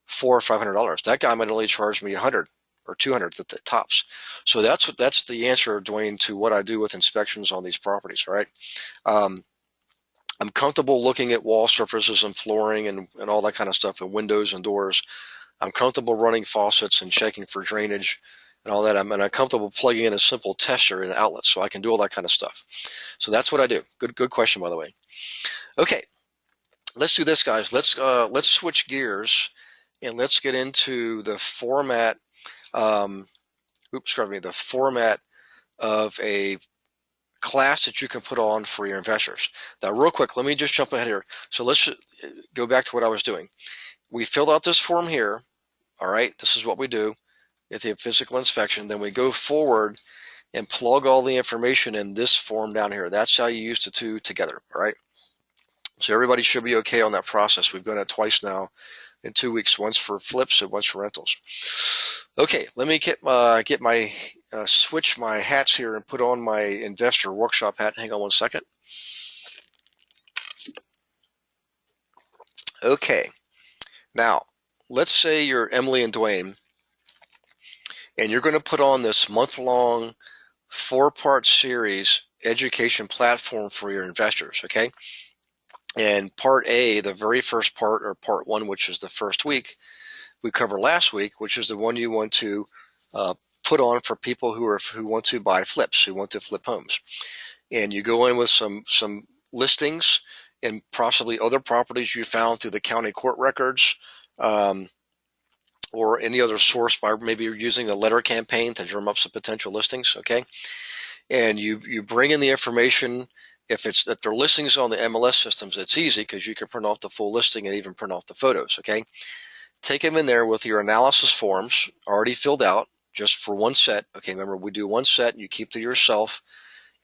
Speaker 1: $400 or $500. That guy might only charge me 100 or 200 at the tops. So that's the answer, Dwayne, to what I do with inspections on these properties. All right. I'm comfortable looking at wall surfaces and flooring and all that kind of stuff, and windows and doors. I'm comfortable running faucets and checking for drainage and all that. I'm comfortable plugging in a simple tester in outlets, so I can do all that kind of stuff. So that's what I do. Good question, by the way. Okay, let's do this, guys. Let's switch gears and let's get into the format. The format of a class that you can put on for your investors. Now, real quick, let me just jump ahead here. So let's go back to what I was doing. We filled out this form here. All right, this is what we do at the physical inspection. Then we go forward and plug all the information in this form down here. That's how you use the two together. All right. So everybody should be okay on that process. We've done it twice now in 2 weeks, once for flips and once for rentals. Okay, let me get my switch my hats here and put on my investor workshop hat. Hang on one second. Okay, now let's say you're Emily and Dwayne, and you're going to put on this month-long 4-part series education platform for your investors. Okay, and part A, the very first part, or part 1, which is the first week, we covered last week, which is the one you want to put on for people who want to buy flips, who want to flip homes. And you go in with some listings and possibly other properties you found through the county court records, or any other source, by maybe you're using the letter campaign to drum up some potential listings. Okay, and you bring in the information. If they're listings on the MLS systems, it's easy because you can print off the full listing and even print off the photos. Okay, take them in there with your analysis forms already filled out, just for one set. Okay, remember, we do one set and you keep to yourself,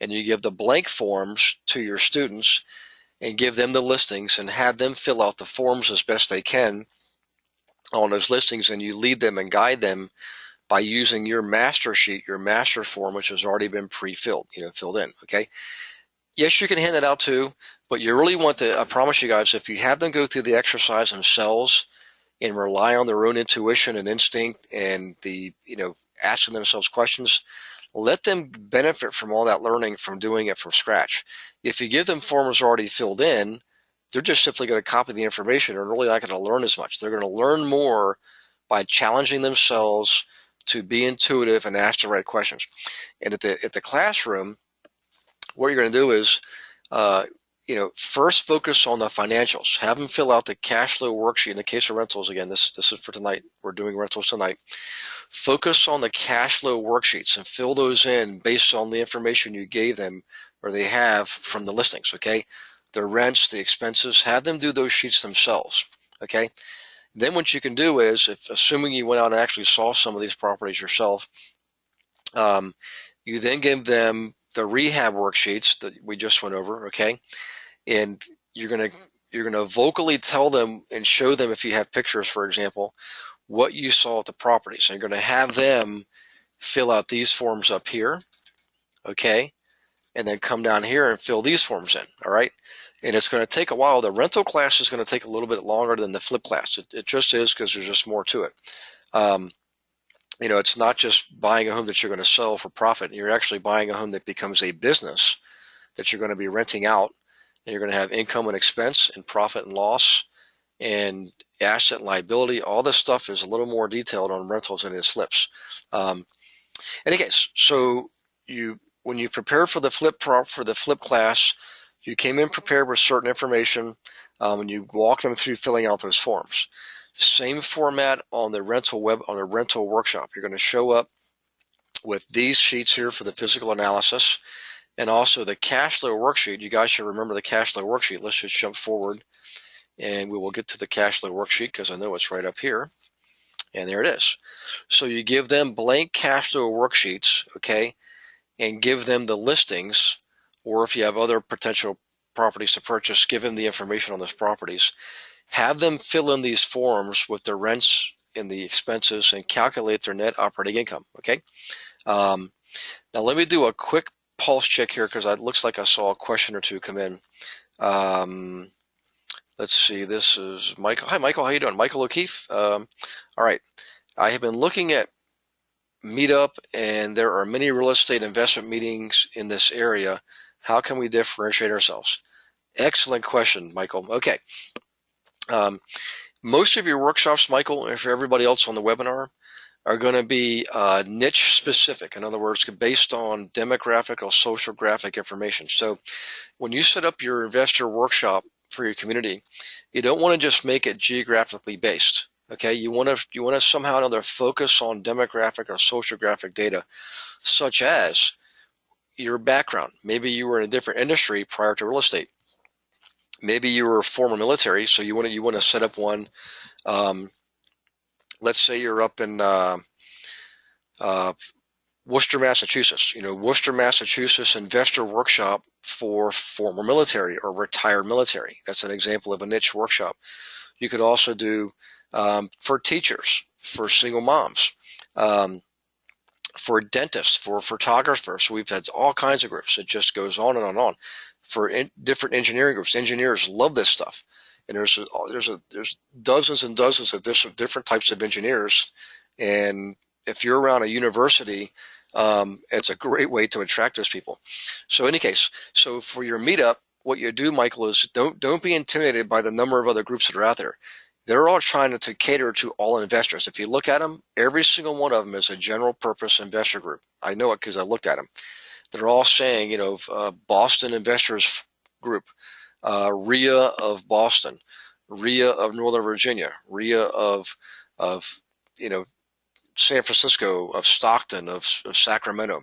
Speaker 1: and you give the blank forms to your students and give them the listings and have them fill out the forms as best they can on those listings, and you lead them and guide them by using your master sheet, your master form, which has already been pre-filled, filled in. Okay. Yes, you can hand it out too, but you really want to, I promise you guys, if you have them go through the exercise themselves and rely on their own intuition and instinct and asking themselves questions, let them benefit from all that learning from doing it from scratch. If you give them forms already filled in, they're just simply going to copy the information and really not going to learn as much. They're going to learn more by challenging themselves to be intuitive and ask the right questions. And at the classroom, what you're going to do is, first focus on the financials. Have them fill out the cash flow worksheet. In the case of rentals, again, this is for tonight. We're doing rentals tonight. Focus on the cash flow worksheets and fill those in based on the information you gave them or they have from the listings. Okay, the rents, the expenses. Have them do those sheets themselves. Okay. Then what you can do is, assuming you went out and actually saw some of these properties yourself, you then give them the rehab worksheets that we just went over, okay? And you're gonna vocally tell them and show them, if you have pictures, for example, what you saw at the property. So you're gonna have them fill out these forms up here, okay? And then come down here and fill these forms in, all right? And it's going to take a while. The rental class is going to take a little bit longer than the flip class. It just is, because there's just more to it. It's not just buying a home that you're going to sell for profit. You're actually buying a home that becomes a business that you're going to be renting out, and you're going to have income and expense and profit and loss and asset and liability. All this stuff is a little more detailed on rentals than it is flips. In any case, so when you prepare for the flip class, you came in prepared with certain information, and you walk them through filling out those forms. Same format on the rental workshop. You're going to show up with these sheets here for the physical analysis, and also the cash flow worksheet. You guys should remember the cash flow worksheet. Let's just jump forward, and we will get to the cash flow worksheet because I know it's right up here. And there it is. So you give them blank cash flow worksheets, okay, and give them the listings, or if you have other potential properties to purchase, give them the information on those properties, have them fill in these forms with the rents and the expenses and calculate their net operating income, okay? Now let me do a quick pulse check here because it looks like I saw a question or two come in. Let's see, this is Michael. Hi, Michael, how you doing? Michael O'Keefe. All right, I have been looking at Meetup, and there are many real estate investment meetings in this area. How can we differentiate ourselves? Excellent question, Michael. Okay. Most of your workshops, Michael, and for everybody else on the webinar, are going to be niche specific. In other words, based on demographic or social graphic information. So when you set up your investor workshop for your community, you don't want to just make it geographically based. Okay, you want to somehow or another focus on demographic or social graphic data, such as your background. Maybe you were in a different industry prior to real estate. Maybe you were former military, so you want to set up one. Let's say you're up in Worcester, Massachusetts. Worcester, Massachusetts investor workshop for former military or retired military. That's an example of a niche workshop. You could also do for teachers, for single moms, for dentists, for photographers. We've had all kinds of groups. It just goes on and on and on. For different engineering groups, engineers love this stuff, and there's dozens and dozens of different types of engineers. And if you're around a university, it's a great way to attract those people. So, in any case, so for your meetup, what you do, Michael, is don't be intimidated by the number of other groups that are out there. They're all trying to cater to all investors. If you look at them, every single one of them is a general purpose investor group. I know it because I looked at them. They're all saying, Boston Investors Group, RIA of Boston, RIA of Northern Virginia, RIA of San Francisco, of Stockton, of Sacramento,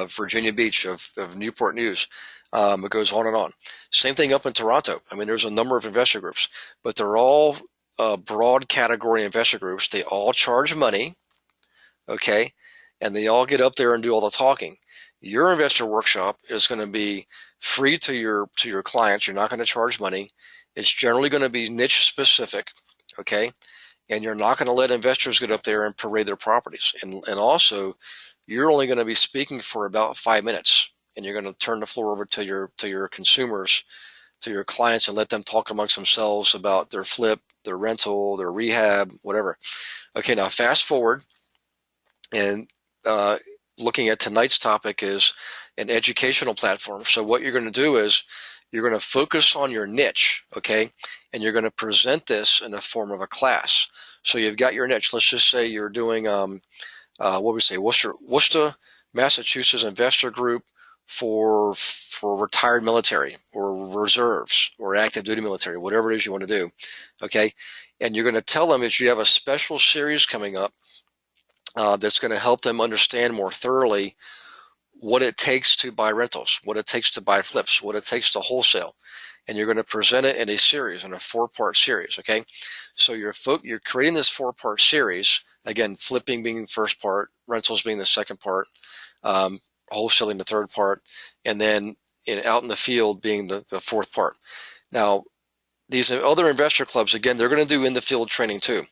Speaker 1: Virginia Beach, of Newport News. It goes on and on. Same thing up in Toronto. I mean, there's a number of investor groups, but they're all broad category investor groups. They all charge money, okay, and they all get up there and do all the talking. Your investor workshop is going to be free to your clients. You're not going to charge money. It's generally going to be niche specific, okay, and you're not going to let investors get up there and parade their properties. And also, you're only going to be speaking for about 5 minutes, and you're going to turn the floor over to your consumers, to your clients, and let them talk amongst themselves about their flip, their rental, their rehab, whatever. Okay, now fast forward, and looking at tonight's topic is an educational platform. So what you're going to do is you're going to focus on your niche, okay, and you're going to present this in the form of a class. So you've got your niche. Let's just say you're doing Worcester, Massachusetts investor group for retired military or reserves or active duty military, whatever it is you want to do, okay? And you're going to tell them that you have a special series coming up that's going to help them understand more thoroughly what it takes to buy rentals, what it takes to buy flips, what it takes to wholesale. And you're going to present it in a series, in a 4-part series, okay? So you're creating this 4-part series, again, flipping being the first part, rentals being the second part, wholesaling the third part, and then out in the field being the 4th part. Now, these other investor clubs, again, they're going to do in the field training too.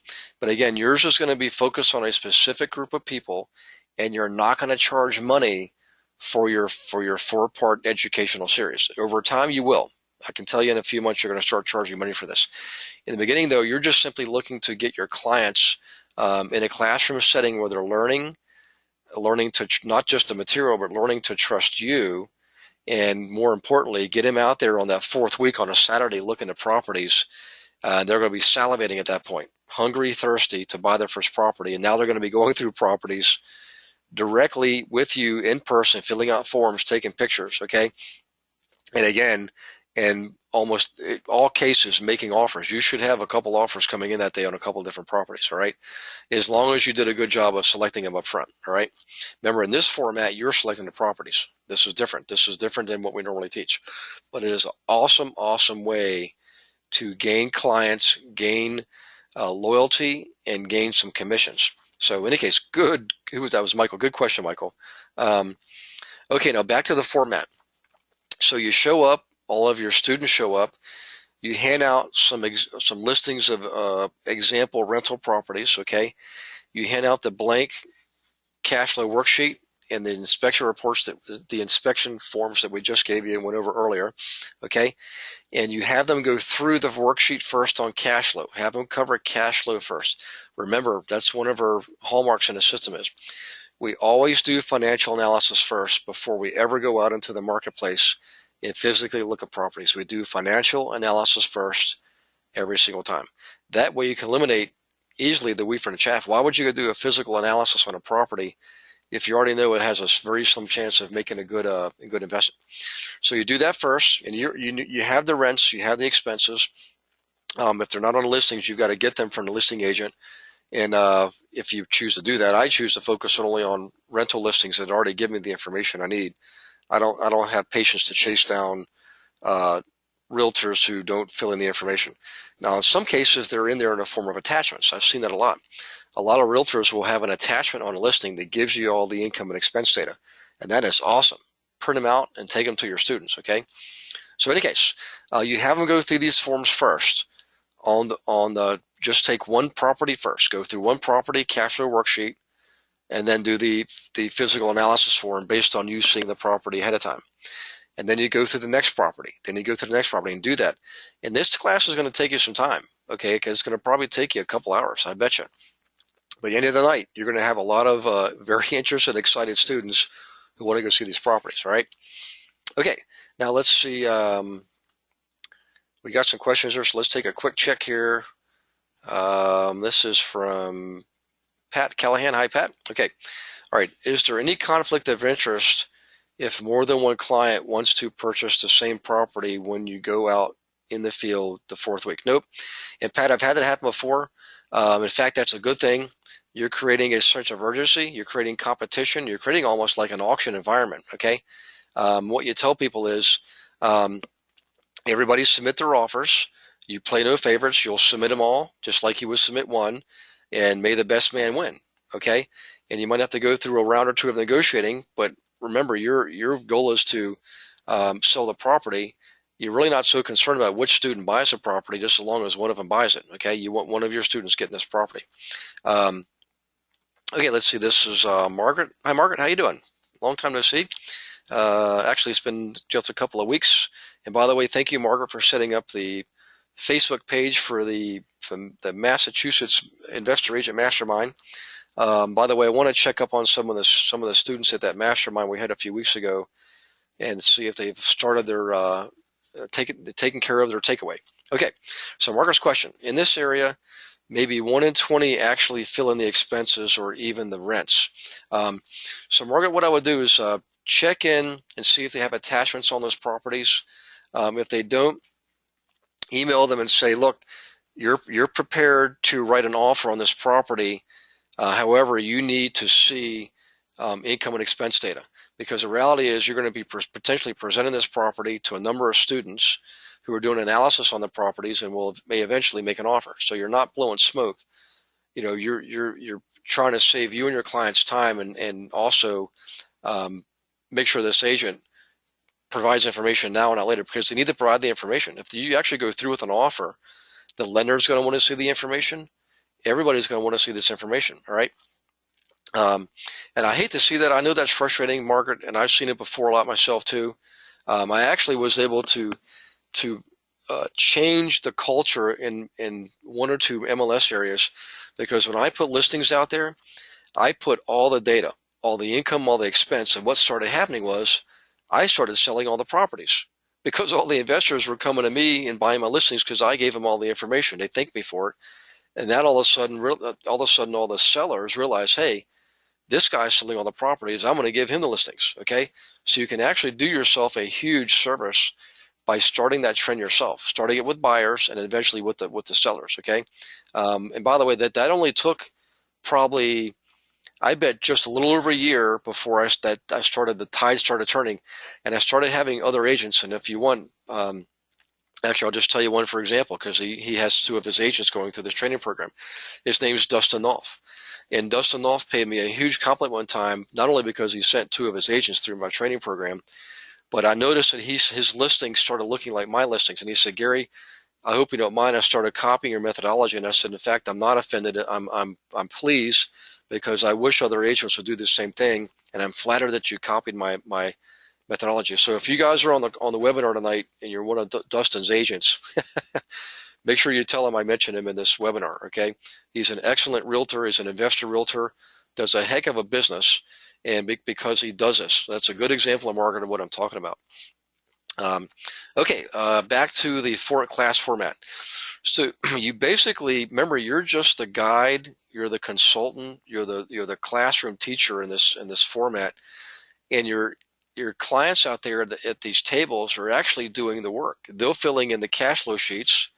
Speaker 1: But again, yours is going to be focused on a specific group of people, and you're not going to charge money for your 4-part educational series. Over time, you will. I can tell you in a few months you're going to start charging money for this. In the beginning, though, you're just simply looking to get your clients in a classroom setting where they're learning to not just the material, but learning to trust you. And more importantly, get them out there on that 4th week on a Saturday looking at properties. They're going to be salivating at that point, hungry, thirsty to buy their first property. And now they're going to be going through properties directly with you in person, filling out forms, taking pictures, okay? And again, in almost all cases, making offers. You should have a couple offers coming in that day on a couple of different properties, all right? As long as you did a good job of selecting them up front, all right? Remember, in this format, you're selecting the properties. This is different. This is different than what we normally teach. But it is an awesome, awesome way to gain clients, gain loyalty, and gain some commissions. So in any case, good. That was Michael. Good question, Michael. Okay, now back to the format. So you show up all of your students show up. You hand out some listings of example rental properties, okay? You hand out the blank cash flow worksheet and the inspection reports, the inspection forms that we just gave you and went over earlier, okay? And you have them go through the worksheet first on cash flow. Have them cover cash flow first. Remember, that's one of our hallmarks in the system is we always do financial analysis first before we ever go out into the marketplace and physically look at properties. We do financial analysis first every single time. That way you can eliminate easily the wheat from the chaff. Why would you go do a physical analysis on a property if you already know it has a very slim chance of making a good investment? So you do that first, and you have the rents, you have the expenses. If they're not on the listings, you've got to get them from the listing agent. And if you choose to do that, I choose to focus only on rental listings that already give me the information I need. I don't have patience to chase down realtors who don't fill in the information. Now, in some cases, they're in there in a form of attachments. I've seen that a lot. A lot of realtors will have an attachment on a listing that gives you all the income and expense data, and that is awesome. Print them out and take them to your students, okay? So in any case, you have them go through these forms first. Just take one property first. Go through one property, cash flow worksheet, and then do the physical analysis form based on you seeing the property ahead of time. And then you go through the next property. Then you go to the next property and do that. And this class is going to take you some time, okay? Because it's going to probably take you a couple hours, I bet you. By the end of the night, you're going to have a lot of very interested, excited students who want to go see these properties, all right? Okay, now let's see. We got some questions here, so let's take a quick check here. This is from Pat Callahan. Hi, Pat. Okay. All right. Is there any conflict of interest if more than one client wants to purchase the same property when you go out in the field the fourth week? Nope. And Pat, I've had that happen before. In fact, that's a good thing. You're creating a sense of urgency. You're creating competition. You're creating almost like an auction environment. Okay. What you tell people is everybody submit their offers. You play no favorites. You'll submit them all, just like you would submit one, and may the best man win. Okay. And you might have to go through a round or two of negotiating, but remember, your goal is to sell the property. You're really not so concerned about which student buys the property, just as long as one of them buys it. Okay, you want one of your students getting this property. Okay, let's see. This is Margaret. Hi, Margaret. How you doing? Long time no see. Actually, it's been just a couple of weeks. And by the way, thank you, Margaret, for setting up the Facebook page for the Massachusetts Investor Agent Mastermind. By the way, I want to check up on some of the students at that mastermind we had a few weeks ago, and see if they've started their taking care of their takeaway. Okay, so Margaret's question: in this area, maybe 1 in 20 actually fill in the expenses or even the rents. So Margaret, what I would do is check in and see if they have attachments on those properties. If they don't, email them and say, look, you're prepared to write an offer on this property. However, you need to see income and expense data, because the reality is you're going to be potentially presenting this property to a number of students who are doing analysis on the properties and may eventually make an offer. So you're not blowing smoke. You know, you're trying to save you and your clients time, and also make sure this agent provides information now and not later, because they need to provide the information. If you actually go through with an offer, the lender's going to want to see the information. Everybody's going to want to see this information, all right? And I hate to see that. I know that's frustrating, Margaret, and I've seen it before a lot myself too. I actually was able to change the culture in 1 or 2 MLS areas, because when I put listings out there, I put all the data, all the income, all the expense, and what started happening was I started selling all the properties, because all the investors were coming to me and buying my listings because I gave them all the information. They thanked me for it. And then all of a sudden, all the sellers realize, hey, this guy's selling all the properties. I'm going to give him the listings. Okay, so you can actually do yourself a huge service by starting that trend yourself, starting it with buyers and eventually with the sellers. Okay, and by the way, that only took probably, I bet, just a little over a year before the tide started turning, and I started having other agents. And if you want, actually, I'll just tell you one for example, because he has 2 of his agents going through this training program. His name is Dustin Knopf. And Dustin Knopf paid me a huge compliment one time, not only because he sent 2 of his agents through my training program, But I noticed that his listings started looking like my listings, and he said, Gary, I hope you don't mind. I started copying your methodology, and I said, in fact, I'm not offended. I'm pleased because I wish other agents would do the same thing, and I'm flattered that you copied my methodology. So if you guys are on the webinar tonight and you're one of Dustin's agents, make sure you tell him I mentioned him in this webinar. Okay, he's an excellent realtor. He's an investor realtor. Does a heck of a business, and because he does this, that's a good example of market of what I'm talking about. Okay, back to the class format. So you basically remember you're just the guide, you're the consultant, you're the classroom teacher in this format, and your clients out there at these tables are actually doing the work. They're filling in the cash flow sheets,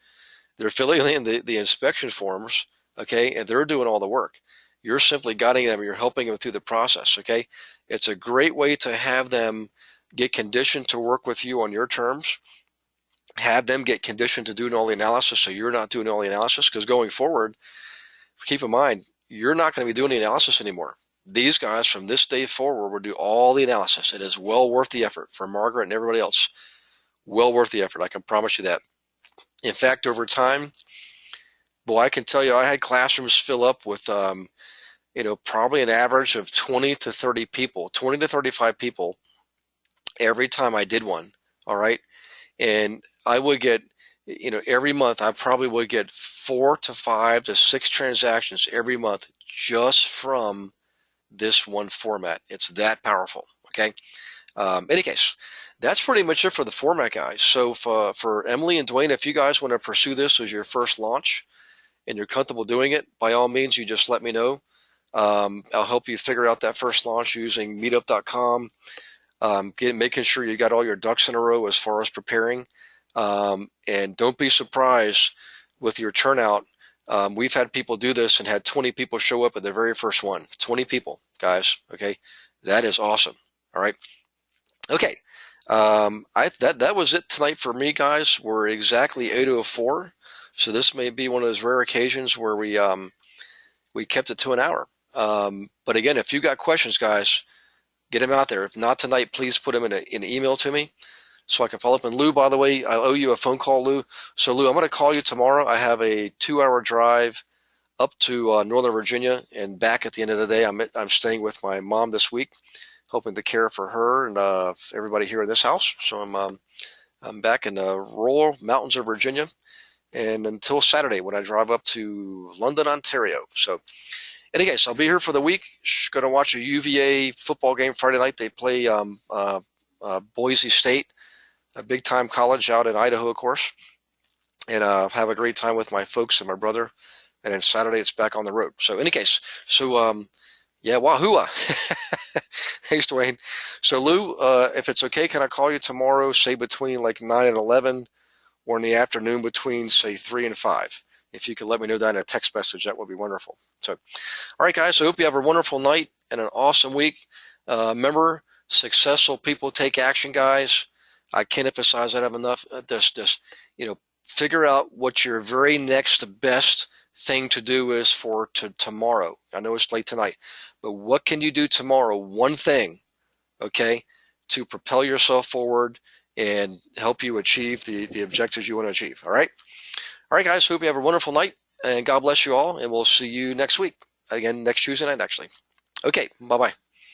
Speaker 1: they're filling in the inspection forms, okay, and they're doing all the work. You're simply guiding them, you're helping them through the process, okay? It's a great way to have them get conditioned to work with you on your terms, have them get conditioned to doing all the analysis so you're not doing all the analysis, because going forward, keep in mind, you're not going to be doing the analysis anymore. These guys from this day forward will do all the analysis. It is well worth the effort for Margaret and everybody else. Well worth the effort. I can promise you that. In fact, over time, boy, I can tell you, I had classrooms fill up with, probably an average of 20 to 30 people, 20 to 35 people every time I did one. All right. And I would get, every month I probably would get 4 to 5 to 6 transactions every month just from this one format. It's that powerful. Okay. Any case, that's pretty much it for the format, guys. So for Emily and Dwayne, if you guys want to pursue this as your first launch and you're comfortable doing it, by all means, you just let me know. I'll help you figure out that first launch using meetup.com. Making sure you got all your ducks in a row as far as preparing. And don't be surprised with your turnout. We've had people do this and had 20 people show up at their very first one. 20 people, guys. Okay, that is awesome. All right. Okay. That was it tonight for me, guys. We're exactly 8:04, so this may be one of those rare occasions where we kept it to an hour. But again, if you got questions, guys, get them out there. If not tonight, please put them in an email to me so I can follow up. And Lou, by the way, I owe you a phone call, Lou. So Lou, I'm going to call you tomorrow. I have a 2-hour drive up to Northern Virginia and back at the end of the day. I'm staying with my mom this week, hoping to care for her and everybody here in this house. So I'm back in the rural mountains of Virginia, and until Saturday when I drive up to London, Ontario. So in any case, I'll be here for the week. Going to watch a UVA football game Friday night. They play Boise State, a big-time college out in Idaho, of course. And have a great time with my folks and my brother. And then Saturday, it's back on the road. So in any case, yeah, wahoo! Thanks, Dwayne. So Lou, if it's okay, can I call you tomorrow, say between like 9 and 11, or in the afternoon between, say, 3 and 5? If you could let me know that in a text message, that would be wonderful. So, all right, guys, I hope you have a wonderful night and an awesome week. Remember, successful people take action, guys. I can't emphasize that enough. Just figure out what your very next best thing to do is for tomorrow. I know it's late tonight, but what can you do tomorrow? One thing, okay, to propel yourself forward and help you achieve the objectives you want to achieve. All right? All right, guys, hope you have a wonderful night, and God bless you all, and we'll see you next week. Again, next Tuesday night, actually. Okay, bye-bye.